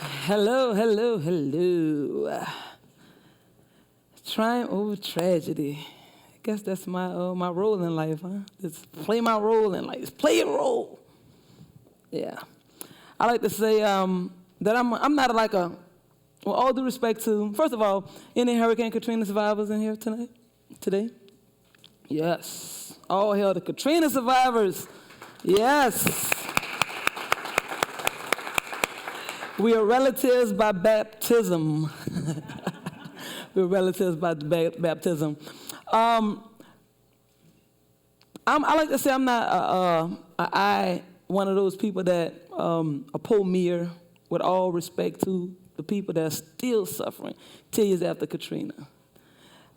Hello, hello, hello. Triumph over tragedy. I guess that's my role in life, huh? Just play my role in life. Just play a role. Yeah. I like to say that I'm not like a, with all due respect to, first of all, any Hurricane Katrina survivors in here today? Yes. All hail the Katrina survivors. Yes. We are relatives by baptism. We're relatives by baptism. I like to say I'm not one of those people that oppose mere, with all respect to the people that are still suffering 10 years after Katrina.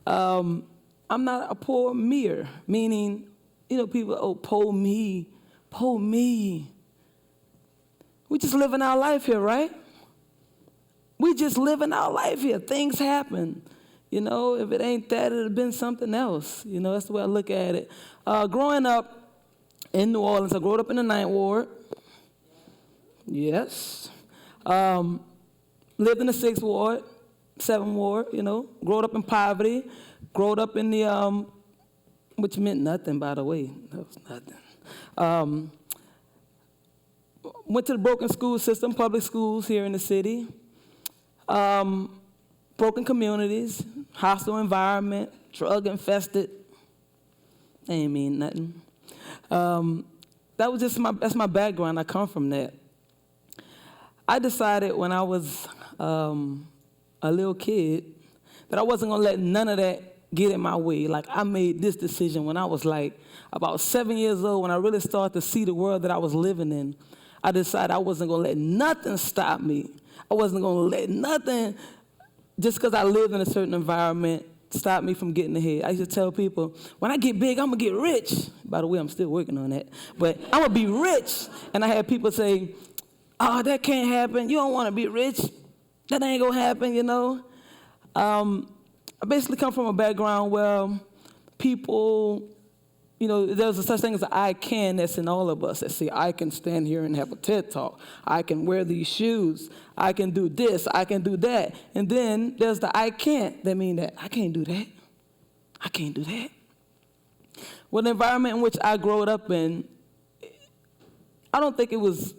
I'm not a poor mere, meaning, people, poor me. We just living our life here, right? We just living our life here. Things happen. If it ain't that, it'd have been something else. That's the way I look at it. Growing up in New Orleans, I grew up in the 9th Ward. Yes. Lived in the 6th Ward, 7th Ward, Growed up in poverty. Growed up in the, which meant nothing, by the way. That was nothing. Went to the broken school system, public schools here in the city. Broken communities, hostile environment, drug infested. They ain't mean nothing. That was just that's my background. I come from that. I decided when I was a little kid that I wasn't gonna let none of that get in my way. Like, I made this decision when I was like about 7 years old, when I really started to see the world that I was living in. I decided I wasn't gonna let nothing stop me. I wasn't gonna let nothing, just because I lived in a certain environment, stop me from getting ahead. I used to tell people, when I get big, I'm gonna get rich. By the way, I'm still working on that. But I'm gonna be rich. And I had people say, oh, that can't happen. You don't wanna be rich. That ain't gonna happen, I basically come from a background where people, there's a such thing as an I can that's in all of us. That say, I can stand here and have a TED Talk. I can wear these shoes. I can do this. I can do that. And then there's the I can't. That mean that I can't do that. I can't do that. Well, the environment in which I grew up in, I don't think it was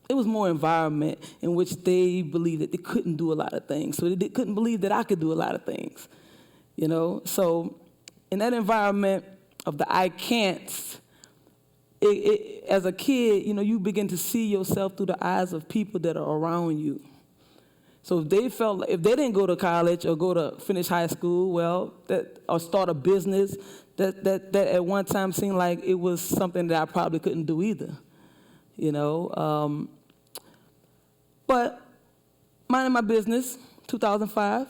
more environment in which they believed that they couldn't do a lot of things. So they couldn't believe that I could do a lot of things. So in that environment of the I can'ts, as a kid, you begin to see yourself through the eyes of people that are around you. So if they didn't go to college or go to finish high school, or start a business, that at one time seemed like it was something that I probably couldn't do either. But minding my business, 2005,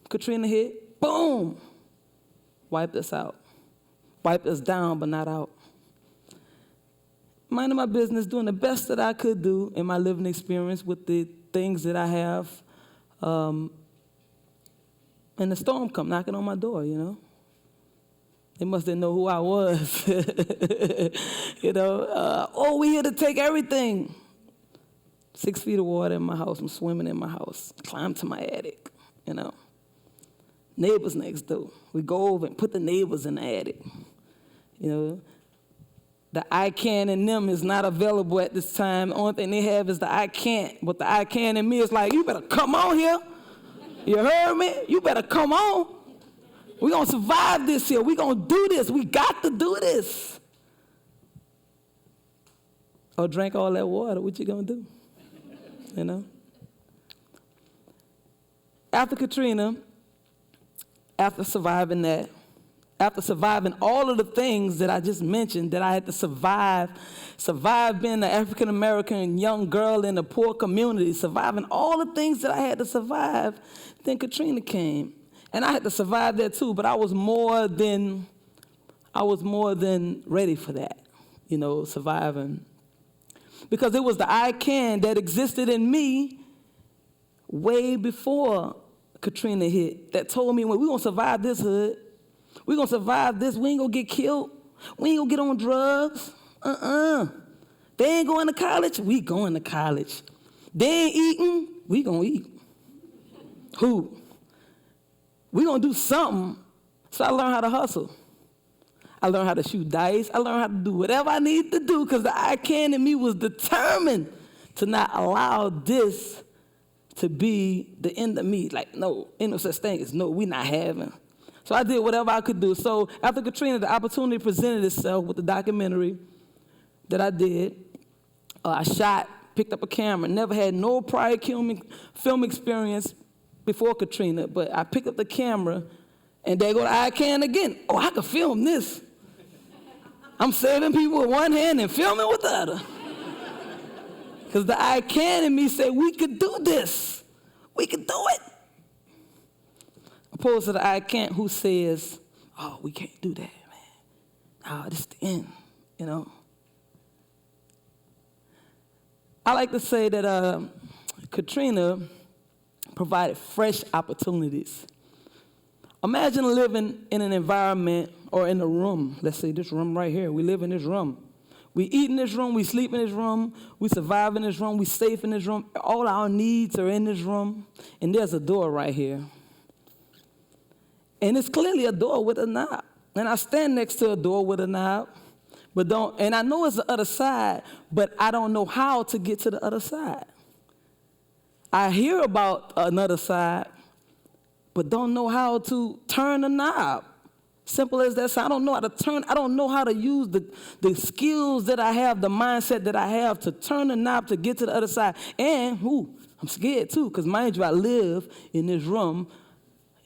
Katrina hit, boom, wiped us out. Wiped us down, but not out. Minding my business, doing the best that I could do in my living experience with the things that I have. And the storm come knocking on my door, They must didn't know who I was. We here to take everything. 6 feet of water in my house. I'm swimming in my house. Climb to my attic, Neighbors next door. We go over and put the neighbors in the attic. The I can in them is not available at this time. The only thing they have is the I can't. But the I can in me is like, you better come on here. You heard me? You better come on. We're going to survive this here. We're going to do this. We got to do this. Or drink all that water. What you going to do? After Katrina, after surviving that, after surviving all of the things that I just mentioned that I had to survive being an African-American young girl in a poor community, surviving all the things that I had to survive, then Katrina came. And I had to survive that too, but I was more than ready for that, surviving. Because it was the I can that existed in me way before Katrina hit that told me, well, we're going to survive this hood. We're going to survive this. We ain't going to get killed. We ain't going to get on drugs. They ain't going to college. We going to college. They ain't eating, we gonna eat. Who? We gonna do something. So I learned how to hustle. I learned how to shoot dice. I learned how to do whatever I needed to do because the I can in me was determined to not allow this to be the end of me. Like, no, ain't no such thing as no, we not having. So I did whatever I could do. So after Katrina, the opportunity presented itself with the documentary that I did. I shot, picked up a camera, never had no prior film experience before Katrina, but I picked up the camera, and there go the I can again. Oh, I could film this. I'm saving people with one hand and filming with the other. Because the I can in me said, we could do this. We could do it. Opposed to the I can't who says, oh, we can't do that, man. Oh, this is the end, you know. I like to say that Katrina provided fresh opportunities. Imagine living in an environment or in a room. Let's say this room right here. We live in this room. We eat in this room. We sleep in this room. We survive in this room. We safe in this room. All our needs are in this room. And there's a door right here. And it's clearly a door with a knob. And I stand next to a door with a knob. And I know it's the other side, but I don't know how to get to the other side. I hear about another side, but don't know how to turn the knob. Simple as that. So I don't know how to turn. I don't know how to use the skills that I have, the mindset that I have to turn the knob to get to the other side. And I'm scared too, because mind you, I live in this room.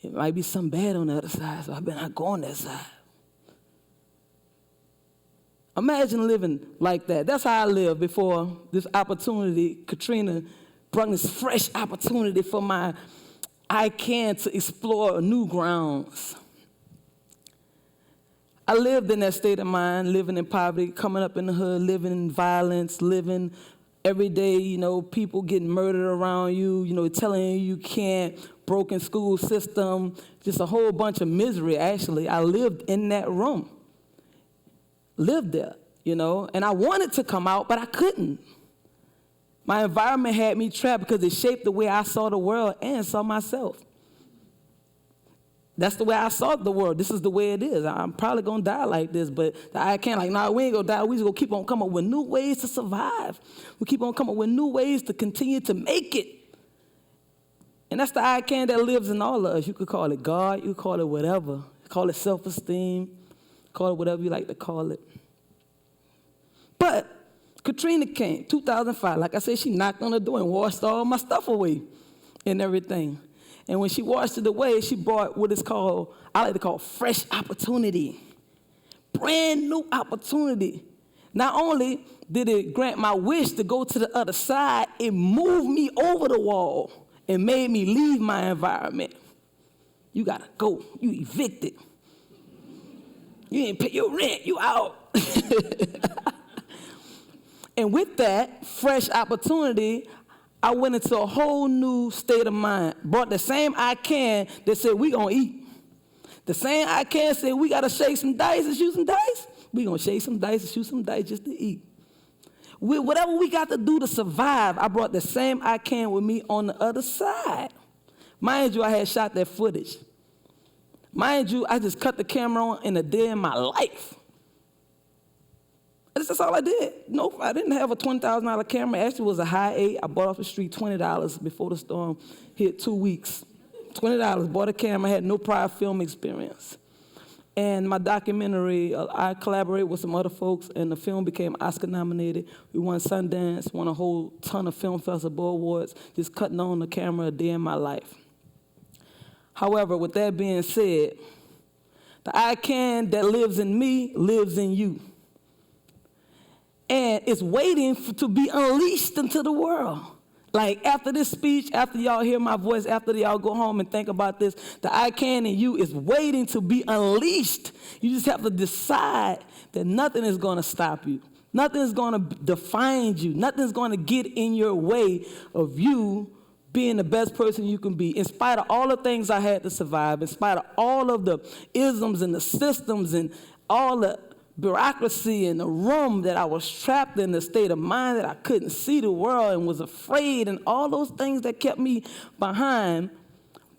It might be something bad on the other side, so I better not go on that side. Imagine living like that. That's how I lived before this opportunity. Katrina brought this fresh opportunity for my I can to explore new grounds. I lived in that state of mind, living in poverty, coming up in the hood, living in violence, living every day, you know, people getting murdered around you, you know, telling you can't, broken school system, just a whole bunch of misery, actually. I lived in that room. Lived there, you know, and I wanted to come out, but I couldn't. My environment had me trapped because it shaped the way I saw the world and saw myself. That's the way I saw the world. This is the way it is. I'm probably going to die like this, but I can't, like, nah, we ain't going to die. We just going to keep on coming up with new ways to survive. We keep on coming up with new ways to continue to make it. And that's the I can that lives in all of us. You could call it God. You could call it whatever. Call it self-esteem. Call it whatever you like to call it. But Katrina came, 2005. Like I said, she knocked on the door and washed all my stuff away and everything. And when she washed it away, she brought what is called, I like to call fresh opportunity. Brand new opportunity. Not only did it grant my wish to go to the other side, it moved me over the wall and made me leave my environment. You gotta go. You evicted. You ain't pay your rent. You out. And with that fresh opportunity, I went into a whole new state of mind. Brought the same I can that said we gonna eat. The same I can said we gotta shake some dice and shoot some dice. We gonna shake some dice and shoot some dice just to eat. With whatever we got to do to survive, I brought the same I can with me on the other side. Mind you, I had shot that footage. Mind you, I just cut the camera on in a day in my life. That's all I did. Nope, I didn't have a $20,000 camera. Actually, it was a high 8. I bought off the street $20 before the storm hit 2 weeks. $20, bought a camera, had no prior film experience. And my documentary, I collaborated with some other folks, and the film became Oscar nominated. We won Sundance, won a whole ton of film festival awards, just cutting on the camera a day in my life. However, with that being said, the I can that lives in me lives in you. And it's waiting to be unleashed into the world. Like after this speech, after y'all hear my voice, after y'all go home and think about this, the I can in you is waiting to be unleashed. You just have to decide that nothing is going to stop you. Nothing is going to define you. Nothing is going to get in your way of you being the best person you can be, in spite of all the things I had to survive, in spite of all of the isms and the systems and all the bureaucracy in the room, that I was trapped in the state of mind that I couldn't see the world and was afraid, and all those things that kept me behind,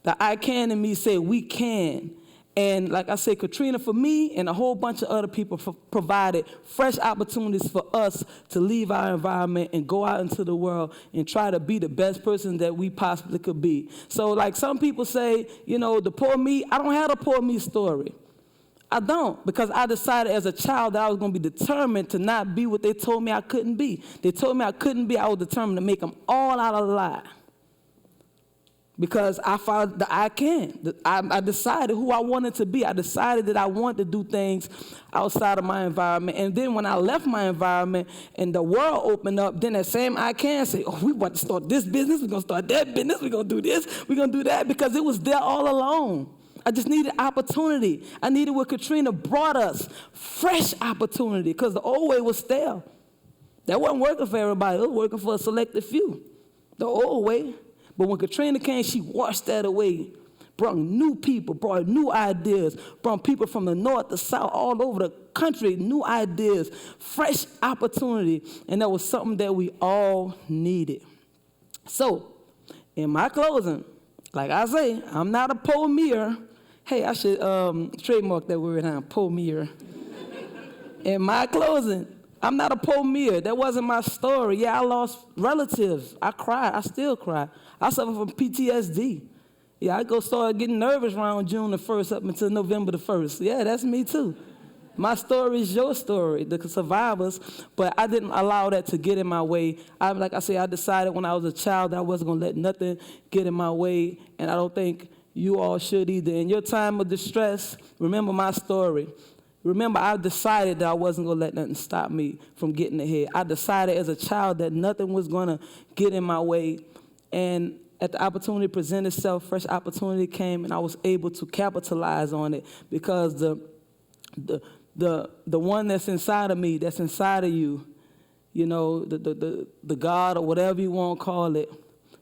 the I can in me said, we can. And like I said, Katrina, for me and a whole bunch of other people, provided fresh opportunities for us to leave our environment and go out into the world and try to be the best person that we possibly could be. So like some people say, you know, the poor me, I don't have a poor me story. I don't, because I decided as a child that I was going to be determined to not be what they told me I couldn't be. They told me I couldn't be, I was determined to make them all out of a lie. Because I found the I can. I decided who I wanted to be. I decided that I wanted to do things outside of my environment. And then when I left my environment and the world opened up, then that same I can say, oh, we want to start this business, we're going to start that business, we're going to do this, we're going to do that, because it was there all along. I just needed opportunity. I needed what Katrina brought us, fresh opportunity, because the old way was stale. That wasn't working for everybody. It was working for a selected few, the old way. But when Katrina came, she washed that away, brought new people, brought new ideas, brought people from the north, the south, all over the country, new ideas, fresh opportunity, and that was something that we all needed. So, in my closing, like I say, I'm not a poemier. Hey, I should trademark that word now, poemier. In my closing, I'm not a poemier. That wasn't my story. Yeah, I lost relatives. I cried. I still cry. I suffer from PTSD. Yeah, I start getting nervous around June the 1st up until November the 1st. Yeah, that's me too. My story is your story, the survivors, but I didn't allow that to get in my way. Like I say, I decided when I was a child that I wasn't going to let nothing get in my way, and I don't think you all should either. In your time of distress, remember my story. Remember, I decided that I wasn't going to let nothing stop me from getting ahead. I decided as a child that nothing was going to get in my way. And at the opportunity presented itself, fresh opportunity came, and I was able to capitalize on it, because the one that's inside of me, that's inside of you, you know, the God or whatever you want to call it,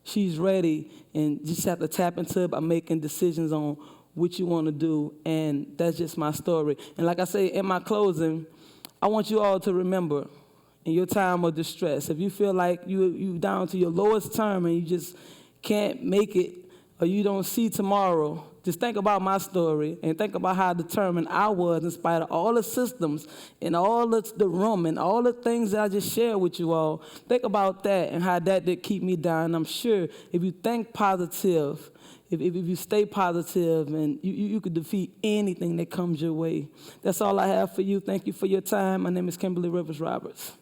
she's ready, and you just have to tap into it by making decisions on what you want to do, and that's just my story. And like I say, in my closing, I want you all to remember, in your time of distress, if you feel like you down to your lowest term and you just can't make it, or you don't see tomorrow, just think about my story and think about how determined I was in spite of all the systems and all the room and all the things that I just shared with you all. Think about that and how that did keep me down. And I'm sure if you think positive, if you stay positive, and you could defeat anything that comes your way. That's all I have for you. Thank you for your time. My name is Kimberly Rivers-Roberts.